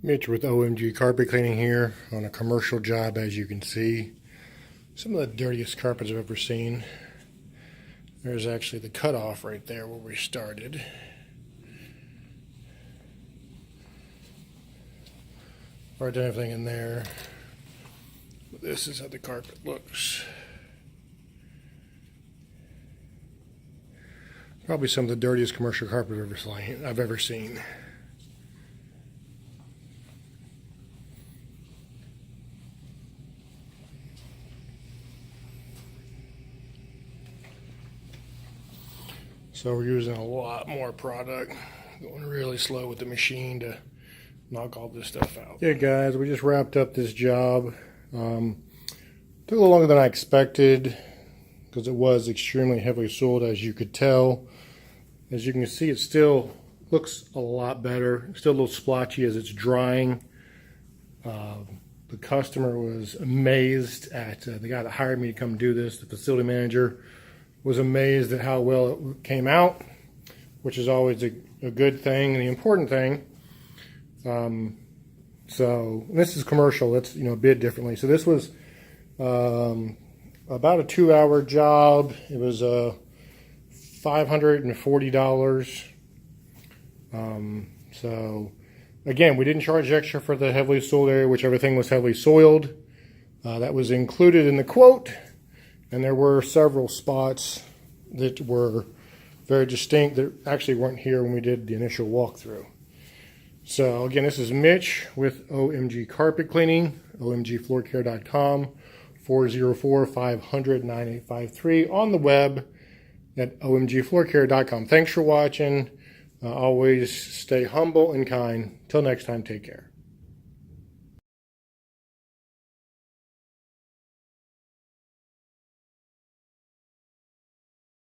Mitch with OMG Carpet Cleaning here on a commercial job. As you can see, some of the dirtiest carpets I've ever seen. There's actually the cutoff right there where we started. Already done everything in there. But this is how the carpet looks. Probably some of the dirtiest commercial carpet I've ever seen. So we're using a lot more product, going really slow with the machine to knock all this stuff out. Yeah, guys, we just wrapped up this job. Took a little longer than I expected because it was extremely heavily soiled, as you could tell. As you can see, it still looks a lot better. Still a little splotchy as it's drying. The customer was amazed at the guy that hired me to come do this, the facility manager. Was amazed at how well it came out, which is always a good thing and the important thing. So this is commercial. It's bid differently. So this was about a 2-hour job. It was $540. So again, we didn't charge extra for the heavily soiled area, which everything was heavily soiled. That was included in the quote. And there were several spots that were very distinct that actually weren't here when we did the initial walkthrough. So again, this is Mitch with OMG Carpet Cleaning, omgfloorcare.com, 404-500-9853, on the web at omgfloorcare.com. Thanks for watching. Always stay humble and kind. Till next time, take care.